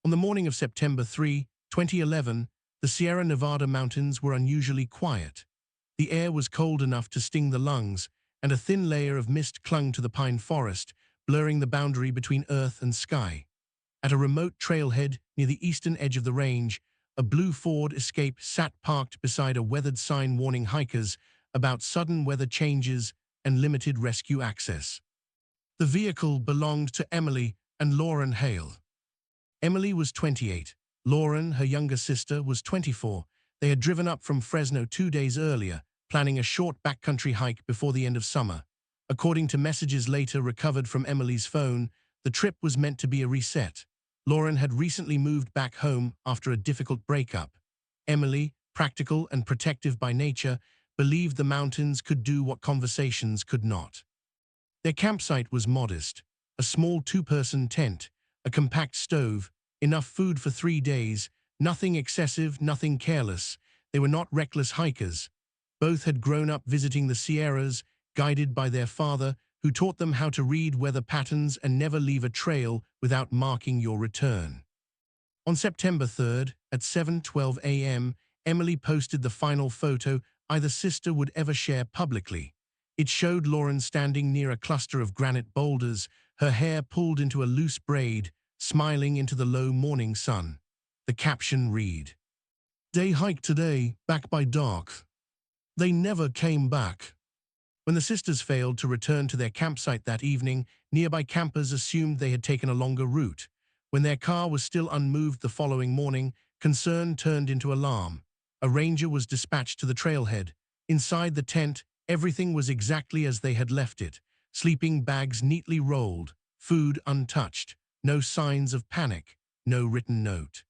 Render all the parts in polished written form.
On the morning of September 3, 2011, the Sierra Nevada mountains were unusually quiet. The air was cold enough to sting the lungs, and a thin layer of mist clung to the pine forest, blurring the boundary between earth and sky. At a remote trailhead near the eastern edge of the range, a blue Ford Escape sat parked beside a weathered sign warning hikers about sudden weather changes and limited rescue access. The vehicle belonged to Emily and Lauren Hale. Emily was 28. Lauren, her younger sister, was 24. They had driven up from Fresno 2 days earlier, planning a short backcountry hike before the end of summer. According to messages later recovered from Emily's phone, the trip was meant to be a reset. Lauren had recently moved back home after a difficult breakup. Emily, practical and protective by nature, believed the mountains could do what conversations could not. Their campsite was modest: a small 2-person tent, a compact stove, enough food for 3 days, nothing excessive, nothing careless. They were not reckless hikers. Both had grown up visiting the Sierras, guided by their father, who taught them how to read weather patterns and never leave a trail without marking your return. On September 3rd, at 7:12 a.m., Emily posted the final photo either sister would ever share publicly. It showed Lauren standing near a cluster of granite boulders, her hair pulled into a loose braid, smiling into the low morning sun. The caption read, "Day hike today, back by dark." They never came back. When the sisters failed to return to their campsite that evening, nearby campers assumed they had taken a longer route. When their car was still unmoved the following morning, concern turned into alarm. A ranger was dispatched to the trailhead. Inside the tent, everything was exactly as they had left it: sleeping bags neatly rolled, food untouched, no signs of panic, no written note.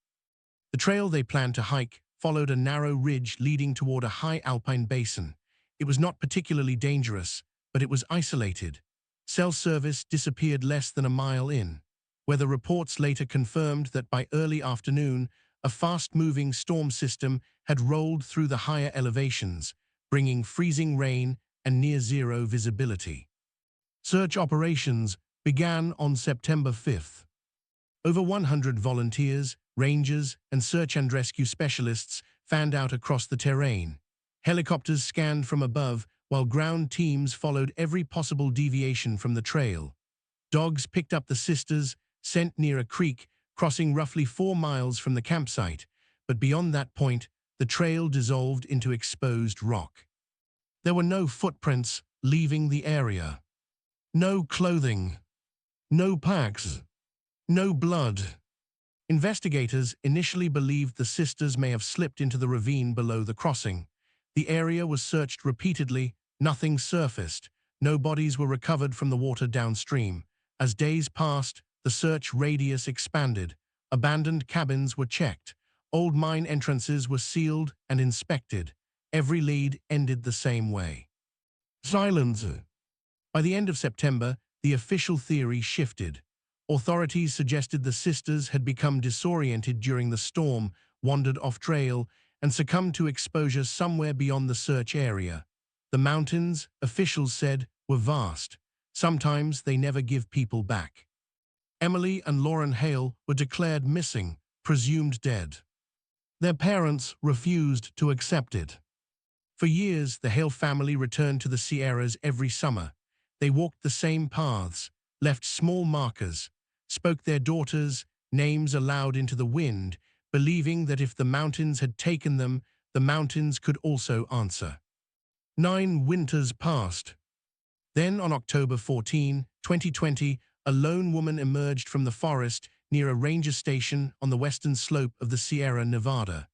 The trail they planned to hike followed a narrow ridge leading toward a high alpine basin. It was not particularly dangerous, but it was isolated. Cell service disappeared less than a mile in. Weather reports later confirmed that by early afternoon, a fast-moving storm system had rolled through the higher elevations, bringing freezing rain and near-zero visibility. Search operations began on September 5th. Over 100 volunteers, rangers, and search and rescue specialists fanned out across the terrain. Helicopters scanned from above, while ground teams followed every possible deviation from the trail. Dogs picked up the sisters, sent near a creek, crossing roughly 4 miles from the campsite, but beyond that point, the trail dissolved into exposed rock. There were no footprints leaving the area. No clothing. No packs. No blood. Investigators initially believed the sisters may have slipped into the ravine below the crossing. The area was searched repeatedly, nothing surfaced. No bodies were recovered from the water downstream. As days passed, the search radius expanded. Abandoned cabins were checked. Old mine entrances were sealed and inspected. Every lead ended the same way: silence. By the end of September, the official theory shifted. Authorities suggested the sisters had become disoriented during the storm, wandered off-trail, and succumbed to exposure somewhere beyond the search area. The mountains, officials said, were vast. Sometimes they never give people back. Emily and Lauren Hale were declared missing, presumed dead. Their parents refused to accept it. For years, the Hale family returned to the Sierras every summer. They walked the same paths, left small markers, spoke their daughters' names aloud into the wind, believing that if the mountains had taken them, the mountains could also answer. 9 winters passed. Then on October 14, 2020, a lone woman emerged from the forest near a ranger station on the western slope of the Sierra Nevada.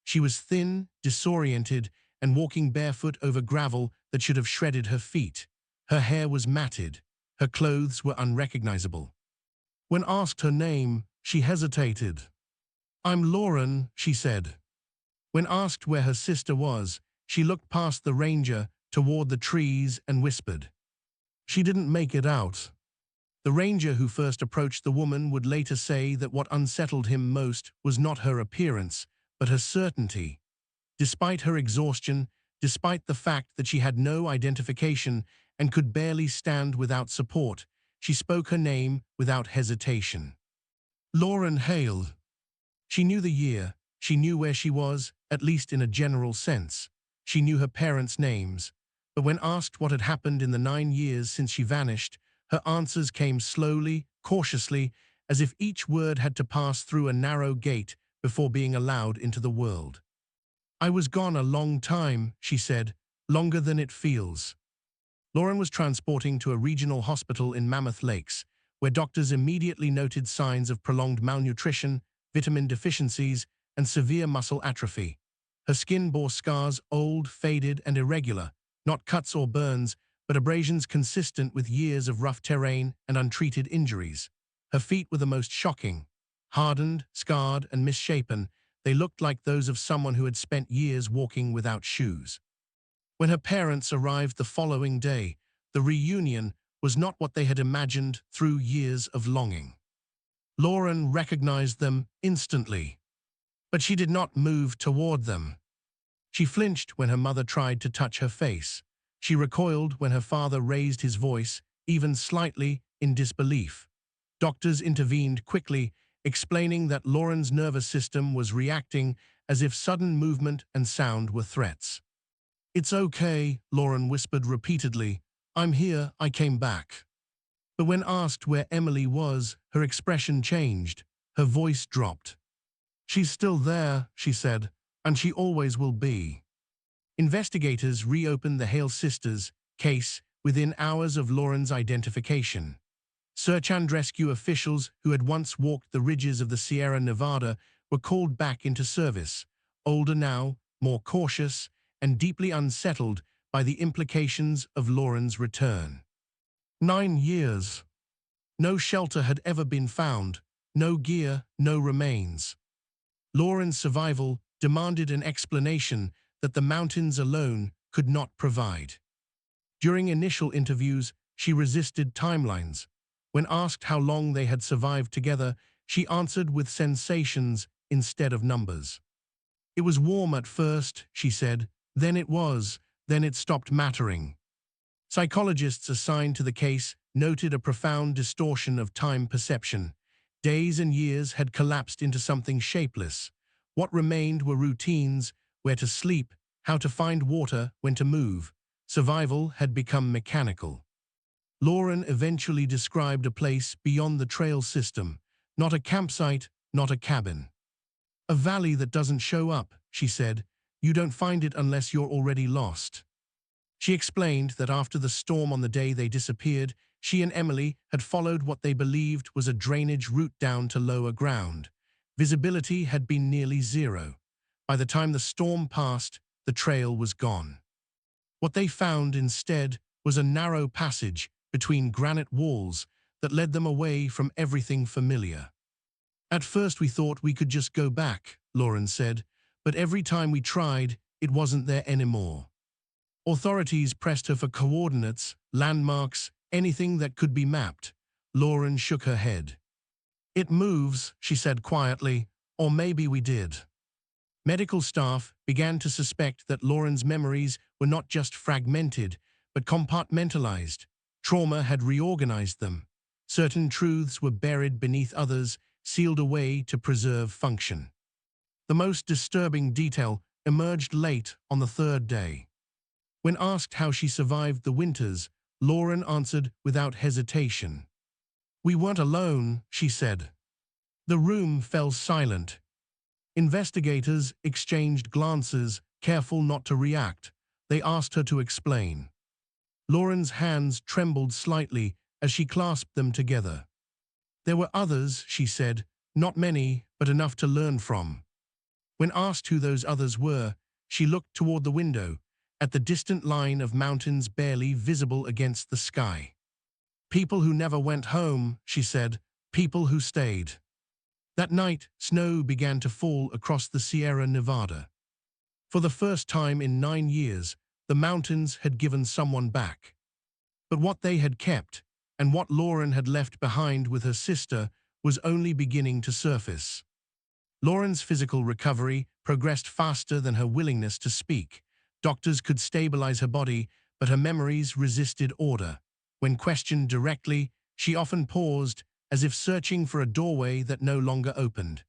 She was thin, disoriented, and walking barefoot over gravel that should have shredded her feet. Her hair was matted. Her clothes were unrecognizable. When asked her name, she hesitated. "I'm Lauren," she said. When asked where her sister was, she looked past the ranger toward the trees and whispered, "She didn't make it out." The ranger who first approached the woman would later say that what unsettled him most was not her appearance, but her certainty. Despite her exhaustion, despite the fact that she had no identification and could barely stand without support, she spoke her name without hesitation. "Lauren Hale." She knew the year, she knew where she was, at least in a general sense. She knew her parents' names. But when asked what had happened in the 9 years since she vanished, her answers came slowly, cautiously, as if each word had to pass through a narrow gate before being allowed into the world. "I was gone a long time," she said, "longer than it feels." Lauren was transporting to a regional hospital in Mammoth Lakes, where doctors immediately noted signs of prolonged malnutrition, vitamin deficiencies, and severe muscle atrophy. Her skin bore scars, old, faded, and irregular, not cuts or burns, but abrasions consistent with years of rough terrain and untreated injuries. Her feet were the most shocking. Hardened, scarred, and misshapen, they looked like those of someone who had spent years walking without shoes. When her parents arrived the following day, the reunion was not what they had imagined through years of longing. Lauren recognized them instantly, but she did not move toward them. She flinched when her mother tried to touch her face. She recoiled when her father raised his voice, even slightly, in disbelief. Doctors intervened quickly, explaining that Lauren's nervous system was reacting as if sudden movement and sound were threats. "It's okay," Lauren whispered repeatedly. "I'm here, I came back." But when asked where Emily was, her expression changed. Her voice dropped. "She's still there," she said, "and she always will be." Investigators reopened the Hale sisters' case within hours of Lauren's identification. Search and rescue officials who had once walked the ridges of the Sierra Nevada were called back into service, older now, more cautious, and deeply unsettled by the implications of Lauren's return. 9 years. No shelter had ever been found, no gear, no remains. Lauren's survival demanded an explanation that the mountains alone could not provide. During initial interviews, she resisted timelines. When asked how long they had survived together, she answered with sensations instead of numbers. "It was warm at first," she said, then it stopped mattering." Psychologists assigned to the case noted a profound distortion of time perception. Days and years had collapsed into something shapeless. What remained were routines: where to sleep, how to find water, when to move. Survival had become mechanical. Lauren eventually described a place beyond the trail system, not a campsite, not a cabin. "A valley that doesn't show up," she said. "You don't find it unless you're already lost." She explained that after the storm on the day they disappeared, she and Emily had followed what they believed was a drainage route down to lower ground. Visibility had been nearly zero. By the time the storm passed, the trail was gone. What they found instead was a narrow passage between granite walls that led them away from everything familiar. "At first we thought we could just go back," Lauren said, "but every time we tried, it wasn't there anymore." Authorities pressed her for coordinates, landmarks, anything that could be mapped. Lauren shook her head. "It moves," she said quietly, "or maybe we did." Medical staff began to suspect that Lauren's memories were not just fragmented, but compartmentalized. Trauma had reorganized them. Certain truths were buried beneath others, sealed away to preserve function. The most disturbing detail emerged late on the third day. When asked how she survived the winters, Lauren answered without hesitation. "We weren't alone," she said. The room fell silent. Investigators exchanged glances, careful not to react. They asked her to explain. Lauren's hands trembled slightly as she clasped them together. "There were others," she said, "not many, but enough to learn from." When asked who those others were, she looked toward the window, at the distant line of mountains barely visible against the sky. "People who never went home," she said, "people who stayed." That night, snow began to fall across the Sierra Nevada. For the first time in 9 years, the mountains had given someone back. But what they had kept, and what Lauren had left behind with her sister, was only beginning to surface. Lauren's physical recovery progressed faster than her willingness to speak. Doctors could stabilize her body, but her memories resisted order. When questioned directly, she often paused, as if searching for a doorway that no longer opened.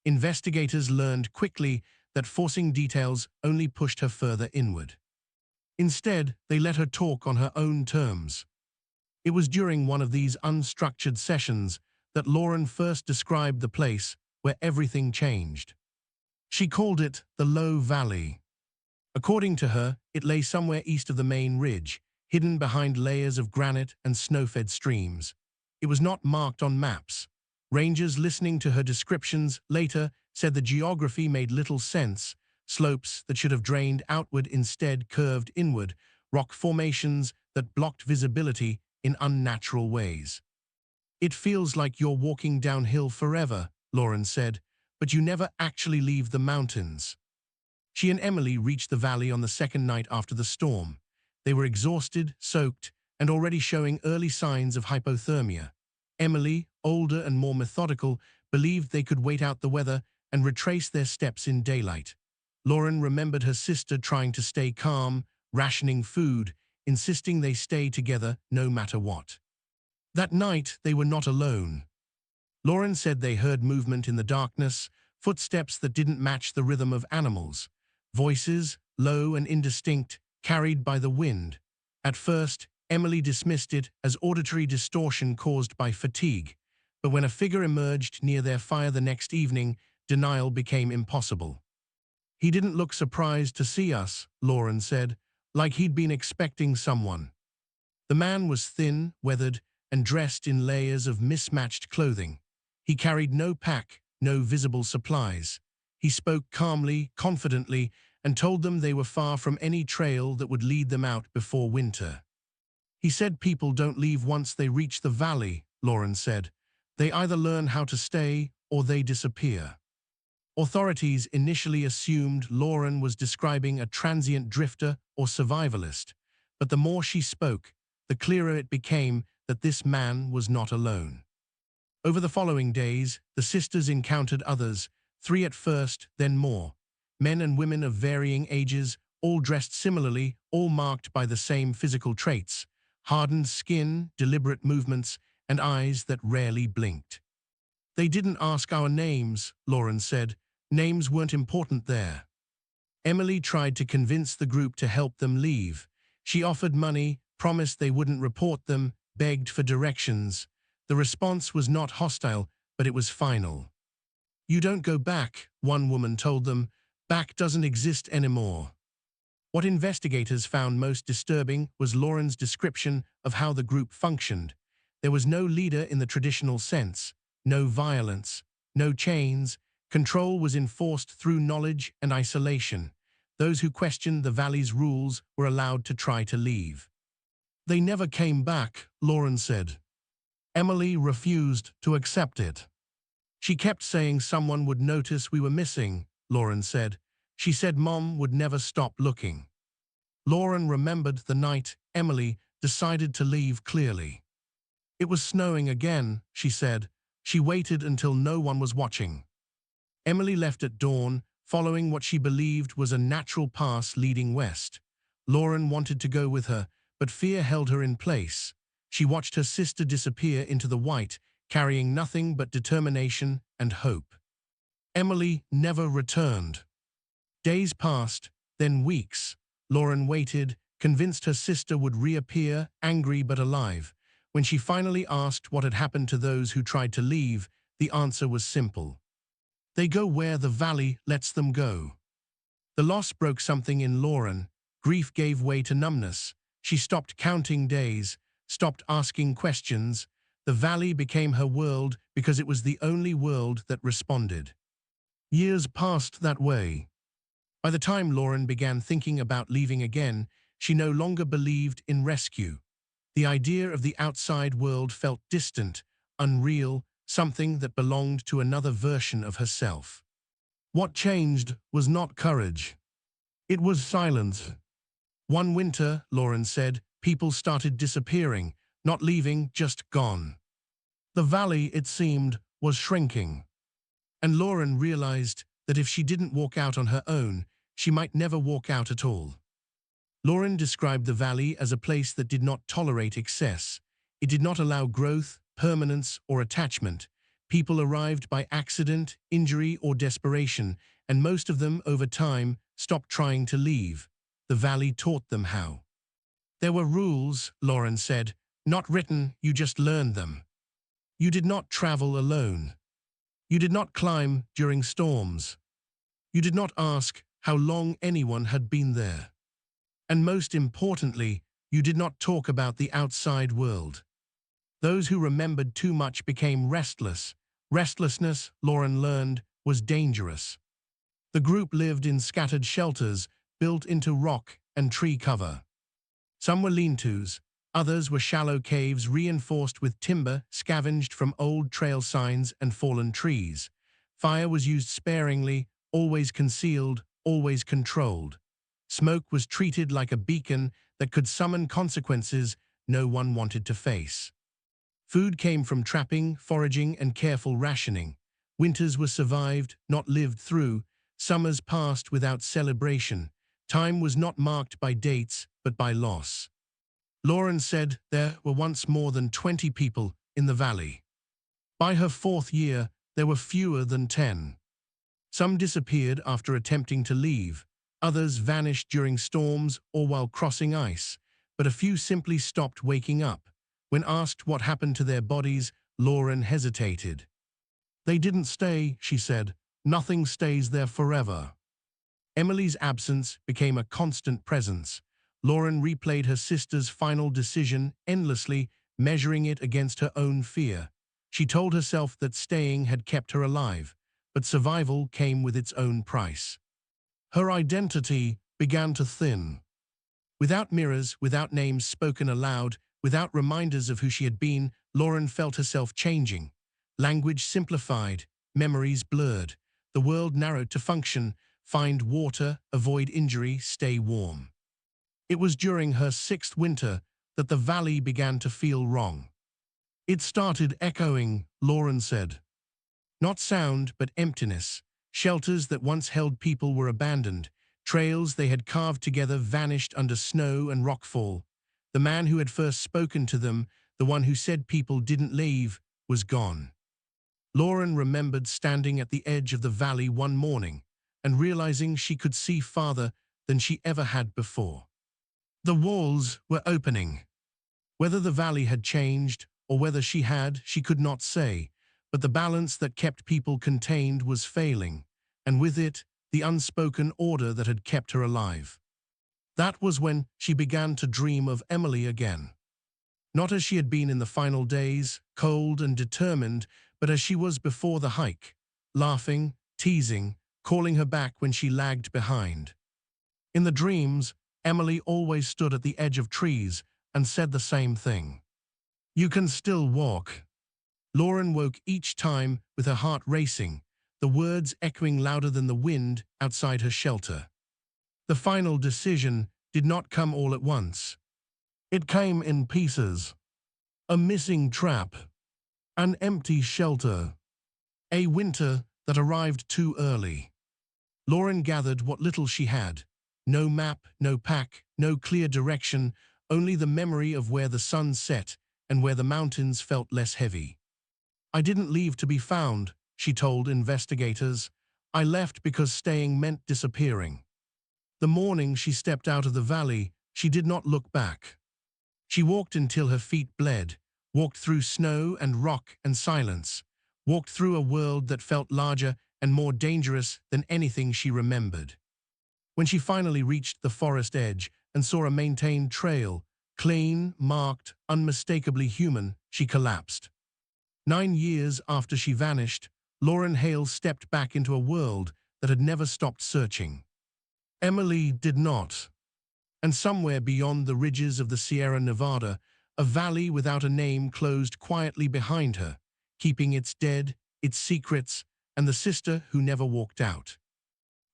Investigators learned quickly that forcing details only pushed her further inward. Instead, they let her talk on her own terms. It was during one of these unstructured sessions that Lauren first described the place where everything changed. She called it the Low Valley. According to her, it lay somewhere east of the main ridge, hidden behind layers of granite and snow-fed streams. It was not marked on maps. Rangers listening to her descriptions later said the geography made little sense. Slopes that should have drained outward instead curved inward, rock formations that blocked visibility in unnatural ways. "It feels like you're walking downhill forever," Lauren said, "but you never actually leave the mountains." She and Emily reached the valley on the second night after the storm. They were exhausted, soaked, and already showing early signs of hypothermia. Emily, older and more methodical, believed they could wait out the weather and retrace their steps in daylight. Lauren remembered her sister trying to stay calm, rationing food, insisting they stay together no matter what. That night, they were not alone. Lauren said they heard movement in the darkness, footsteps that didn't match the rhythm of animals, voices, low and indistinct, carried by the wind. At first, Emily dismissed it as auditory distortion caused by fatigue, but when a figure emerged near their fire the next evening, denial became impossible. "He didn't look surprised to see us," Lauren said, "like he'd been expecting someone." The man was thin, weathered, and dressed in layers of mismatched clothing. He carried no pack, no visible supplies. He spoke calmly, confidently, and told them they were far from any trail that would lead them out before winter. "He said people don't leave once they reach the valley," Lauren said. "They either learn how to stay or they disappear." Authorities initially assumed Lauren was describing a transient drifter or survivalist, but the more she spoke, the clearer it became that this man was not alone. Over the following days, the sisters encountered others, 3 at first, then more. Men and women of varying ages, all dressed similarly, all marked by the same physical traits: hardened skin, deliberate movements, and eyes that rarely blinked. "They didn't ask our names," Lauren said. "Names weren't important there." Emily tried to convince the group to help them leave. She offered money, promised they wouldn't report them, begged for directions. The response was not hostile, but it was final. "You don't go back," one woman told them. "Back doesn't exist anymore." What investigators found most disturbing was Lauren's description of how the group functioned. There was no leader in the traditional sense, no violence, no chains. Control was enforced through knowledge and isolation. Those who questioned the valley's rules were allowed to try to leave. "They never came back," Lauren said. Emily refused to accept it. "She kept saying someone would notice we were missing," Lauren said. "She said Mom would never stop looking." Lauren remembered the night Emily decided to leave clearly. "It was snowing again," she said. She waited until no one was watching. Emily left at dawn, following what she believed was a natural pass leading west. Lauren wanted to go with her, but fear held her in place. She watched her sister disappear into the white, carrying nothing but determination and hope. Emily never returned. Days passed, then weeks. Lauren waited, convinced her sister would reappear, angry but alive. When she finally asked what had happened to those who tried to leave, the answer was simple: "They go where the valley lets them go." The loss broke something in Lauren. Grief gave way to numbness. She stopped counting days, stopped asking questions. The valley became her world because it was the only world that responded. Years passed that way. By the time Lauren began thinking about leaving again, she no longer believed in rescue. The idea of the outside world felt distant, unreal, something that belonged to another version of herself. What changed was not courage. It was silence. One winter, Lauren said, people started disappearing, not leaving, just gone. The valley, it seemed, was shrinking. And Lauren realized that if she didn't walk out on her own, she might never walk out at all. Lauren described the valley as a place that did not tolerate excess. It did not allow growth, permanence, or attachment. People arrived by accident, injury, or desperation, and most of them, over time, stopped trying to leave. The valley taught them how. There were rules, Lauren said, not written, you just learned them. You did not travel alone. You did not climb during storms. You did not ask how long anyone had been there. And most importantly, you did not talk about the outside world. Those who remembered too much became restless. Restlessness, Lauren learned, was dangerous. The group lived in scattered shelters built into rock and tree cover. Some were lean-tos, others were shallow caves reinforced with timber scavenged from old trail signs and fallen trees. Fire was used sparingly, always concealed, always controlled. Smoke was treated like a beacon that could summon consequences no one wanted to face. Food came from trapping, foraging, and careful rationing. Winters were survived, not lived through. Summers passed without celebration. Time was not marked by dates, but by loss. Lauren said there were once more than 20 people in the valley. By her 4th year, there were fewer than 10. Some disappeared after attempting to leave. Others vanished during storms or while crossing ice. But a few simply stopped waking up. When asked what happened to their bodies, Lauren hesitated. They didn't stay, she said. Nothing stays there forever. Emily's absence became a constant presence. Lauren replayed her sister's final decision endlessly, measuring it against her own fear. She told herself that staying had kept her alive, but survival came with its own price. Her identity began to thin. Without mirrors, without names spoken aloud, without reminders of who she had been, Lauren felt herself changing. Language simplified, memories blurred. The world narrowed to function: find water, avoid injury, stay warm. It was during her 6th winter that the valley began to feel wrong. It started echoing, Lauren said. Not sound, but emptiness. Shelters that once held people were abandoned. Trails they had carved together vanished under snow and rockfall. The man who had first spoken to them, the one who said people didn't leave, was gone. Lauren remembered standing at the edge of the valley one morning and realizing she could see farther than she ever had before. The walls were opening. Whether the valley had changed or whether she could not say, but the balance that kept people contained was failing, and with it, the unspoken order that had kept her alive. That was when she began to dream of Emily again. Not as she had been in the final days, cold and determined, but as she was before the hike, laughing, teasing, calling her back when she lagged behind. In the dreams, Emily always stood at the edge of trees and said the same thing. "You can still walk." Lauren woke each time with her heart racing, the words echoing louder than the wind outside her shelter. The final decision did not come all at once. It came in pieces. A missing trap. An empty shelter. A winter that arrived too early. Lauren gathered what little she had. No map, no pack, no clear direction, only the memory of where the sun set and where the mountains felt less heavy. "I didn't leave to be found," she told investigators. "I left because staying meant disappearing." The morning she stepped out of the valley, she did not look back. She walked until her feet bled, walked through snow and rock and silence, walked through a world that felt larger and more dangerous than anything she remembered. When she finally reached the forest edge and saw a maintained trail, clean, marked, unmistakably human, she collapsed. 9 years after she vanished, Lauren Hale stepped back into a world that had never stopped searching. Emily did not. And somewhere beyond the ridges of the Sierra Nevada, a valley without a name closed quietly behind her, keeping its dead, its secrets, and the sister who never walked out.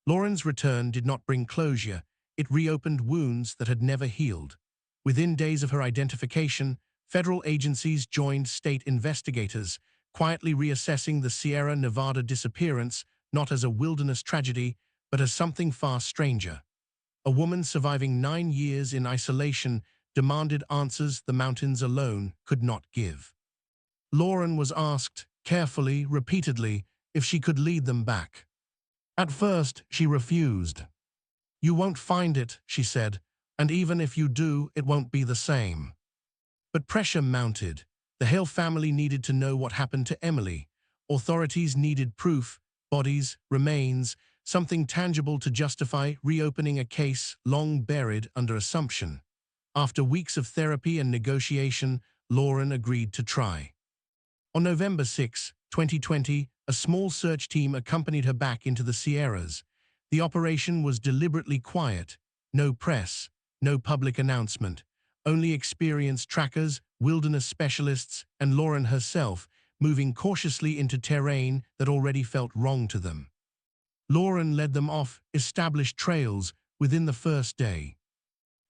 Lauren's return did not bring closure. It reopened wounds that had never healed. Within days of her identification, federal agencies joined state investigators, quietly reassessing the Sierra Nevada disappearance not as a wilderness tragedy, but as something far stranger. A woman surviving 9 years in isolation demanded answers the mountains alone could not give. Lauren was asked, carefully, repeatedly, if she could lead them back. At first, she refused. "You won't find it," she said, "and even if you do, it won't be the same." But pressure mounted. The Hale family needed to know what happened to Emily. Authorities needed proof, bodies, remains, something tangible to justify reopening a case long buried under assumption. After weeks of therapy and negotiation, Lauren agreed to try. On November 6, 2020, a small search team accompanied her back into the Sierras. The operation was deliberately quiet. No press, no public announcement. Only experienced trackers, wilderness specialists, and Lauren herself, moving cautiously into terrain that already felt wrong to them. Lauren led them off established trails within the first day.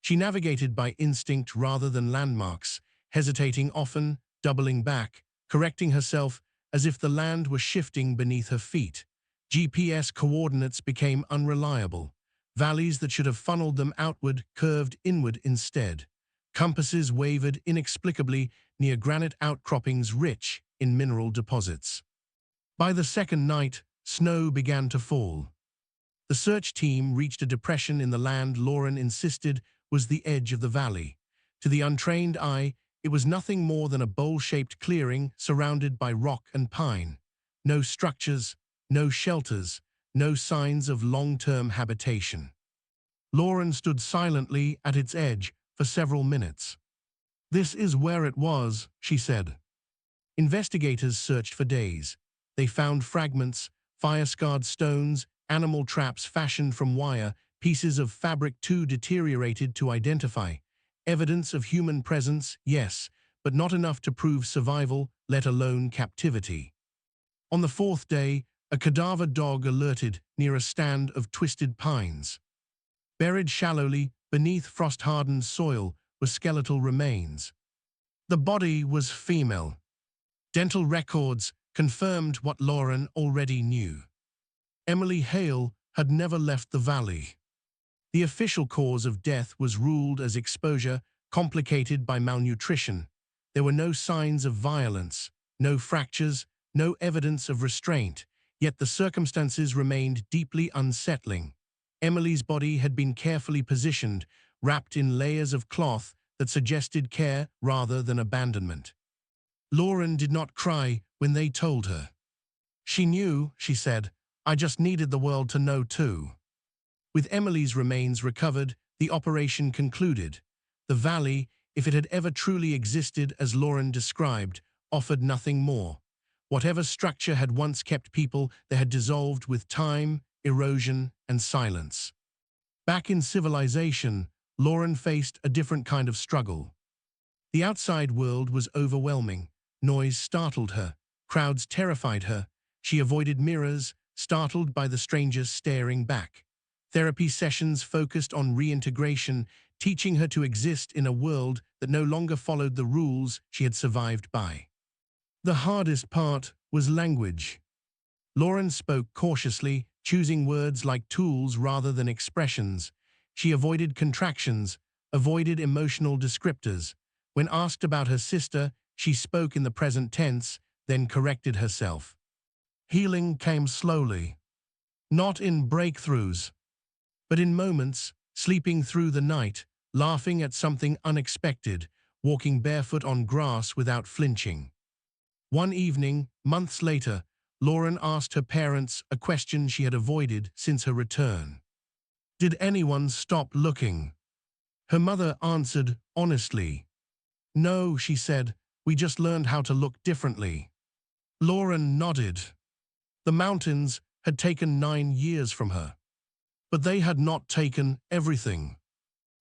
She navigated by instinct rather than landmarks, hesitating often, doubling back, correcting herself as if the land were shifting beneath her feet. GPS coordinates became unreliable. Valleys that should have funneled them outward curved inward instead. Compasses wavered inexplicably near granite outcroppings rich in mineral deposits. By the second night, snow began to fall. The search team reached a depression in the land Lauren insisted was the edge of the valley. To the untrained eye, it was nothing more than a bowl-shaped clearing surrounded by rock and pine. No structures, no shelters, no signs of long-term habitation. Lauren stood silently at its edge for several minutes. "This is where it was," she said. Investigators searched for days. They found fragments, fire-scarred stones, animal traps fashioned from wire, pieces of fabric too deteriorated to identify. Evidence of human presence, yes, but not enough to prove survival, let alone captivity. On the fourth day, a cadaver dog alerted near a stand of twisted pines. Buried shallowly beneath frost-hardened soil were skeletal remains. The body was female. Dental records confirmed what Lauren already knew. Emily Hale had never left the valley. The official cause of death was ruled as exposure, complicated by malnutrition. There were no signs of violence, no fractures, no evidence of restraint, yet the circumstances remained deeply unsettling. Emily's body had been carefully positioned, wrapped in layers of cloth that suggested care rather than abandonment. Lauren did not cry when they told her. "She knew," she said. "I just needed the world to know too." With Emily's remains recovered, the operation concluded. The valley, if it had ever truly existed as Lauren described, offered nothing more. Whatever structure had once kept people, they had dissolved with time, erosion, and silence. Back in civilization, Lauren faced a different kind of struggle. The outside world was overwhelming. Noise startled her. Crowds terrified her. She avoided mirrors, startled by the strangers staring back. Therapy sessions focused on reintegration, teaching her to exist in a world that no longer followed the rules she had survived by. The hardest part was language. Lauren spoke cautiously, choosing words like tools rather than expressions. She avoided contractions, avoided emotional descriptors. When asked about her sister, she spoke in the present tense, then corrected herself. Healing came slowly. Not in breakthroughs, but in moments, sleeping through the night, laughing at something unexpected, walking barefoot on grass without flinching. One evening, months later, Lauren asked her parents a question she had avoided since her return. "Did anyone stop looking?" Her mother answered honestly. "No," she said, "we just learned how to look differently." Lauren nodded. The mountains had taken 9 years from her. But they had not taken everything.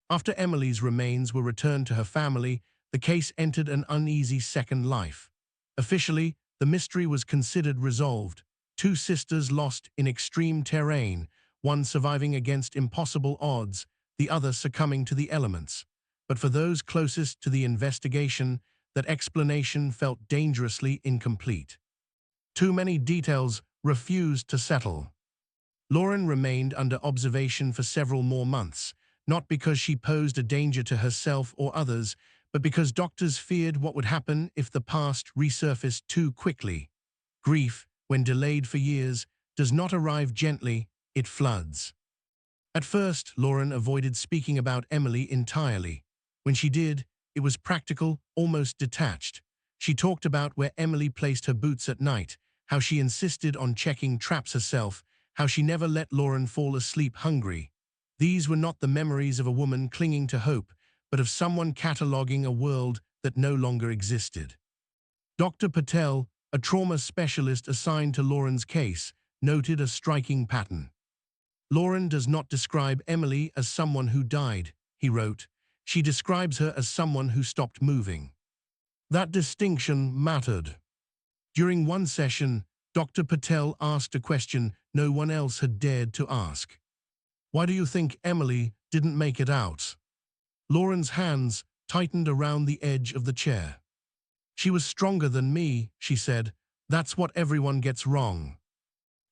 After Emily's remains were returned to her family, the case entered an uneasy second life. Officially, the mystery was considered resolved. 2 sisters lost in extreme terrain, one surviving against impossible odds, the other succumbing to the elements. But for those closest to the investigation, that explanation felt dangerously incomplete. Too many details refused to settle. Lauren remained under observation for several more months, not because she posed a danger to herself or others, but because doctors feared what would happen if the past resurfaced too quickly. Grief, when delayed for years, does not arrive gently, it floods. At first, Lauren avoided speaking about Emily entirely. When she did, it was practical, almost detached. She talked about where Emily placed her boots at night, how she insisted on checking traps herself, how she never let Lauren fall asleep hungry. These were not the memories of a woman clinging to hope, but of someone cataloguing a world that no longer existed. Dr. Patel, a trauma specialist assigned to Lauren's case, noted a striking pattern. Lauren does not describe Emily as someone who died, he wrote. She describes her as someone who stopped moving. That distinction mattered. During one session, Dr. Patel asked a question no one else had dared to ask. Why do you think Emily didn't make it out? Lauren's hands tightened around the edge of the chair. She was stronger than me, she said. That's what everyone gets wrong.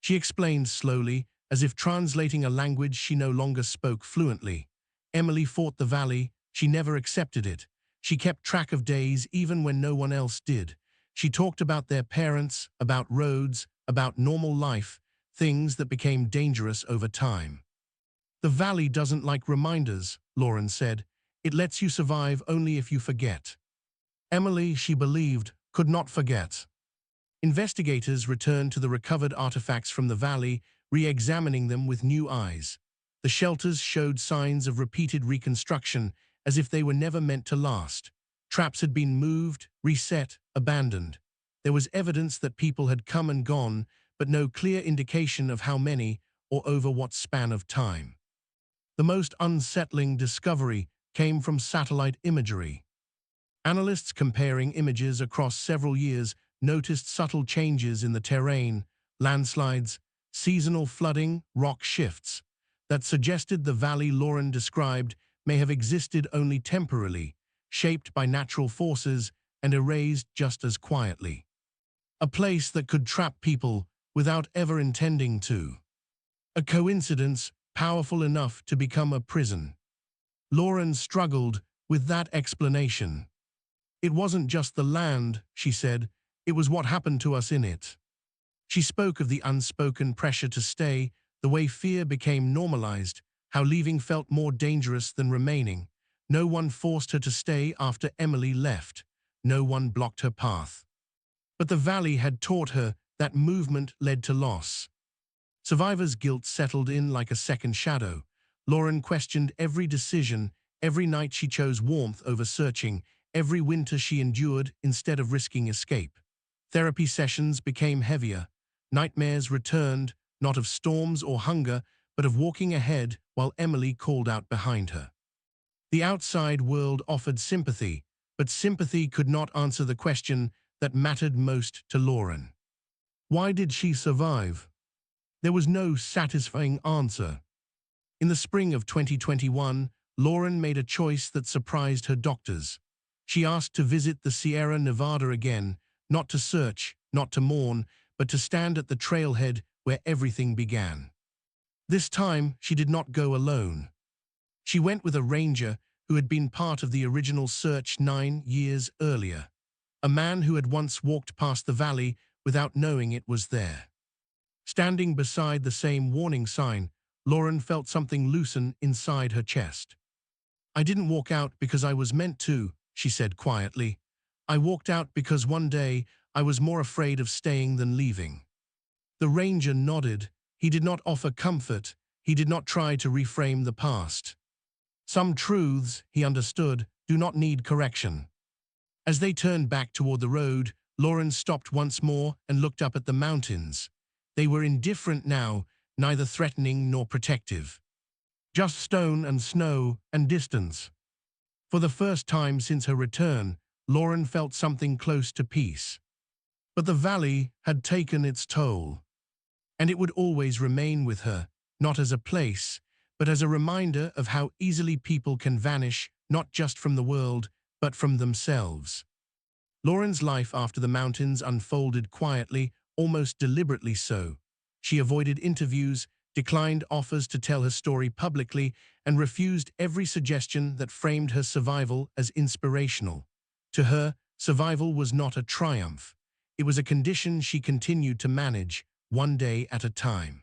She explained slowly, as if translating a language she no longer spoke fluently. Emily fought the valley. She never accepted it. She kept track of days even when no one else did. She talked about their parents, about roads, about normal life, things that became dangerous over time. The valley doesn't like reminders, Lauren said. It lets you survive only if you forget. Emily, she believed, could not forget. Investigators returned to the recovered artifacts from the valley, re-examining them with new eyes. The shelters showed signs of repeated reconstruction, as if they were never meant to last. Traps had been moved, reset, abandoned. There was evidence that people had come and gone, but no clear indication of how many or over what span of time. The most unsettling discovery came from satellite imagery. Analysts comparing images across several years noticed subtle changes in the terrain, landslides, seasonal flooding, rock shifts, that suggested the valley Lauren described may have existed only temporarily, shaped by natural forces and erased just as quietly. A place that could trap people without ever intending to. A coincidence powerful enough to become a prison. Lauren struggled with that explanation. It wasn't just the land, she said, it was what happened to us in it. She spoke of the unspoken pressure to stay, the way fear became normalized, how leaving felt more dangerous than remaining. No one forced her to stay after Emily left. No one blocked her path. But the valley had taught her that movement led to loss. Survivor's guilt settled in like a second shadow. Lauren questioned every decision, every night she chose warmth over searching, every winter she endured instead of risking escape. Therapy sessions became heavier. Nightmares returned, not of storms or hunger, but of walking ahead while Emily called out behind her. The outside world offered sympathy, but sympathy could not answer the question that mattered most to Lauren. Why did she survive? There was no satisfying answer. In the spring of 2021, Lauren made a choice that surprised her doctors. She asked to visit the Sierra Nevada again, not to search, not to mourn, but to stand at the trailhead where everything began. This time, she did not go alone. She went with a ranger who had been part of the original search 9 years earlier, a man who had once walked past the valley without knowing it was there. Standing beside the same warning sign, Lauren felt something loosen inside her chest. I didn't walk out because I was meant to, she said quietly. I walked out because one day I was more afraid of staying than leaving. The ranger nodded. He did not offer comfort. He did not try to reframe the past. Some truths, he understood, do not need correction. As they turned back toward the road, Lauren stopped once more and looked up at the mountains. They were indifferent now, neither threatening nor protective. Just stone and snow and distance. For the first time since her return, Lauren felt something close to peace. But the valley had taken its toll. And it would always remain with her, not as a place, but as a reminder of how easily people can vanish, not just from the world, but from themselves. Lauren's life after the mountains unfolded quietly, almost deliberately so. She avoided interviews, declined offers to tell her story publicly, and refused every suggestion that framed her survival as inspirational. To her, survival was not a triumph. it was a condition she continued to manage, one day at a time.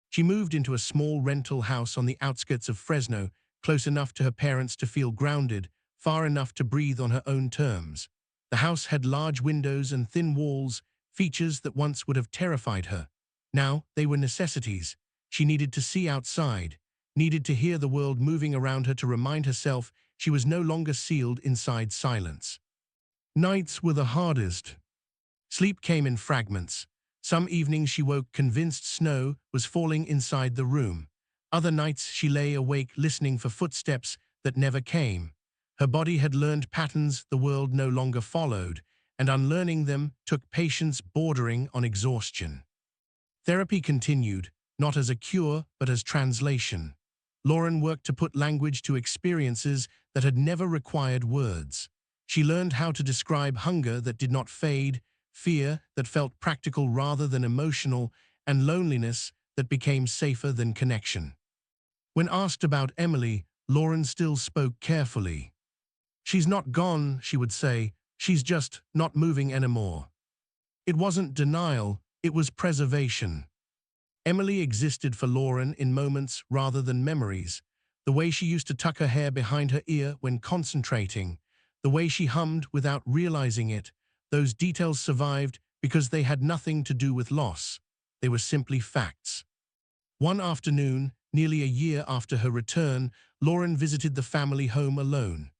She moved into a small rental house on the outskirts of Fresno, close enough to her parents to feel grounded, far enough to breathe on her own terms. The house had large windows and thin walls, features that once would have terrified her. Now they were necessities. She needed to see outside, needed to hear the world moving around her to remind herself she was no longer sealed inside silence. Nights were the hardest. Sleep came in fragments. Some evenings she woke convinced snow was falling inside the room. Other nights she lay awake listening for footsteps that never came. Her body had learned patterns the world no longer followed, and unlearning them took patience bordering on exhaustion. Therapy continued, not as a cure but as translation. Lauren worked to put language to experiences that had never required words. She learned how to describe hunger that did not fade, fear that felt practical rather than emotional, and loneliness that became safer than connection. When asked about Emily, Lauren still spoke carefully. "She's not gone," she would say. "She's just not moving anymore." It wasn't denial, it was preservation. Emily existed for Lauren in moments rather than memories. The way she used to tuck her hair behind her ear when concentrating, the way she hummed without realizing it, those details survived because they had nothing to do with loss. They were simply facts. One afternoon, nearly a year after her return, Lauren visited the family home alone.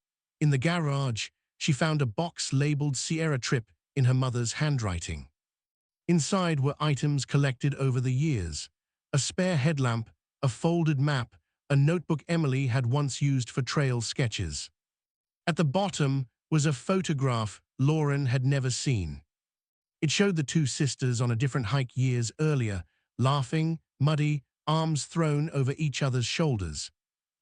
In the garage, she found a box labeled Sierra Trip in her mother's handwriting. Inside were items collected over the years: a spare headlamp, a folded map, a notebook Emily had once used for trail sketches. At the bottom was a photograph Lauren had never seen. It showed the two sisters on a different hike years earlier, laughing, muddy, arms thrown over each other's shoulders.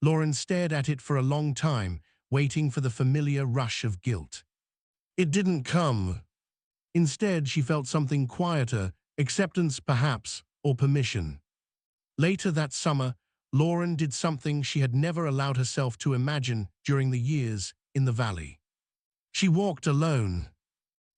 Lauren stared at it for a long time, waiting for the familiar rush of guilt. It didn't come. Instead, she felt something quieter, acceptance perhaps, or permission. Later that summer, Lauren did something she had never allowed herself to imagine during the years in the valley. She walked alone.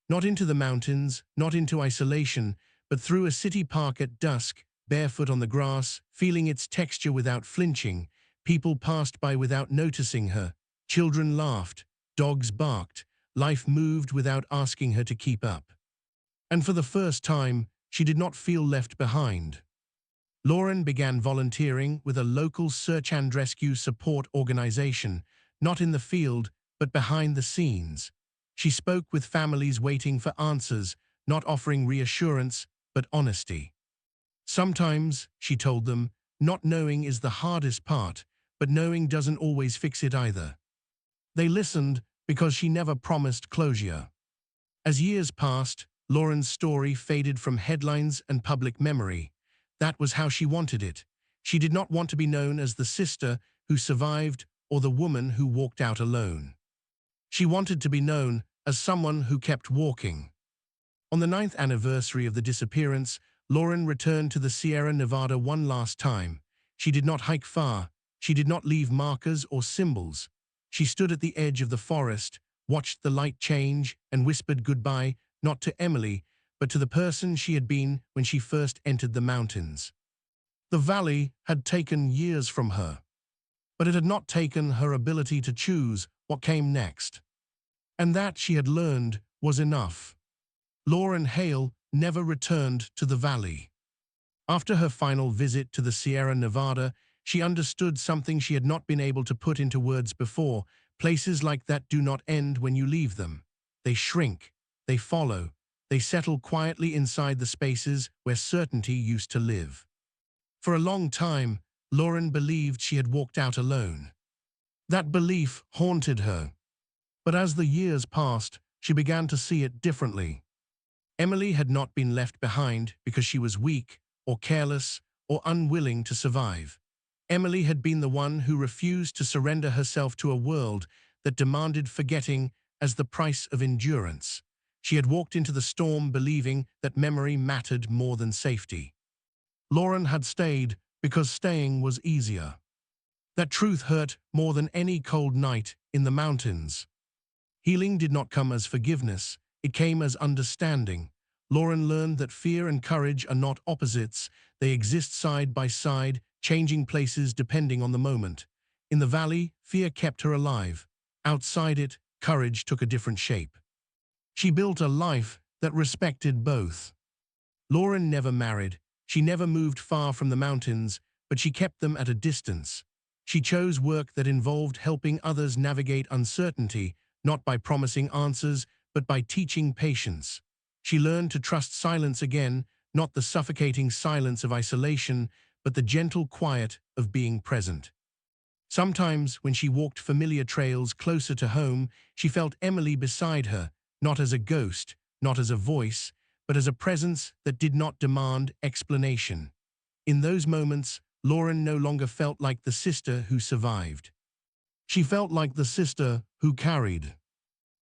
Not into the mountains, not into isolation, but through a city park at dusk, barefoot on the grass, feeling its texture without flinching. People passed by without noticing her. Children laughed. Dogs barked. Life moved without asking her to keep up. And for the first time, she did not feel left behind. Lauren began volunteering with a local search and rescue support organization, not in the field, but behind the scenes. She spoke with families waiting for answers, not offering reassurance, but honesty. Sometimes, she told them, not knowing is the hardest part, but knowing doesn't always fix it either. They listened because she never promised closure. As years passed, Lauren's story faded from headlines and public memory. That was how she wanted it. She did not want to be known as the sister who survived or the woman who walked out alone. She wanted to be known as someone who kept walking. On the 9th anniversary of the disappearance, Lauren returned to the Sierra Nevada one last time. She did not hike far. She did not leave markers or symbols. She stood at the edge of the forest, watched the light change, and whispered goodbye, not to Emily, but to the person she had been when she first entered the mountains. The valley had taken years from her, but it had not taken her ability to choose what came next. And that, she had learned, was enough. Lauren Hale never returned to the valley. After her final visit to the Sierra Nevada, she understood something she had not been able to put into words before. Places like that do not end when you leave them. They shrink, they follow, they settle quietly inside the spaces where certainty used to live. For a long time, Lauren believed she had walked out alone. That belief haunted her. But as the years passed, she began to see it differently. Emily had not been left behind because she was weak or careless or unwilling to survive. Emily had been the one who refused to surrender herself to a world that demanded forgetting as the price of endurance. She had walked into the storm believing that memory mattered more than safety. Lauren had stayed because staying was easier. That truth hurt more than any cold night in the mountains. Healing did not come as forgiveness, it came as understanding. Lauren learned that fear and courage are not opposites, they exist side by side, changing places depending on the moment. In the valley, fear kept her alive. Outside it, courage took a different shape. She built a life that respected both. Lauren never married. She never moved far from the mountains, but she kept them at a distance. She chose work that involved helping others navigate uncertainty, not by promising answers, but by teaching patience. She learned to trust silence again, not the suffocating silence of isolation, but the gentle quiet of being present. Sometimes, when she walked familiar trails closer to home, she felt Emily beside her, not as a ghost, not as a voice, but as a presence that did not demand explanation. In those moments, Lauren no longer felt like the sister who survived. She felt like the sister who carried.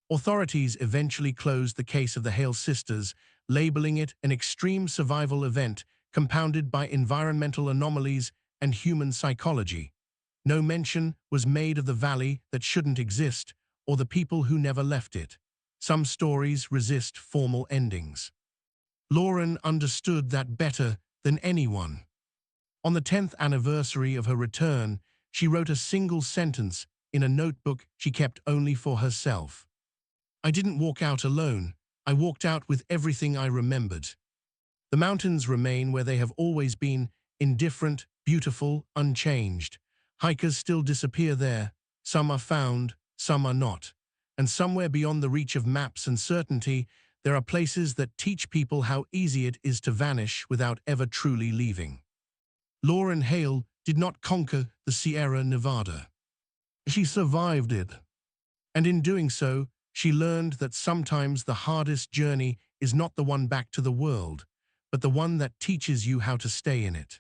Authorities eventually closed the case of the Hale sisters, labeling it an extreme survival event compounded by environmental anomalies and human psychology. No mention was made of the valley that shouldn't exist or the people who never left it. Some stories resist formal endings. Lauren understood that better than anyone. On the 10th anniversary of her return, she wrote a single sentence in a notebook she kept only for herself. "I didn't walk out alone. I walked out with everything I remembered." The mountains remain where they have always been, indifferent, beautiful, unchanged. Hikers still disappear there. Some are found, some are not. And somewhere beyond the reach of maps and certainty, there are places that teach people how easy it is to vanish without ever truly leaving. Lauren Hale did not conquer the Sierra Nevada. She survived it. And in doing so, she learned that sometimes the hardest journey is not the one back to the world, but the one that teaches you how to stay in it.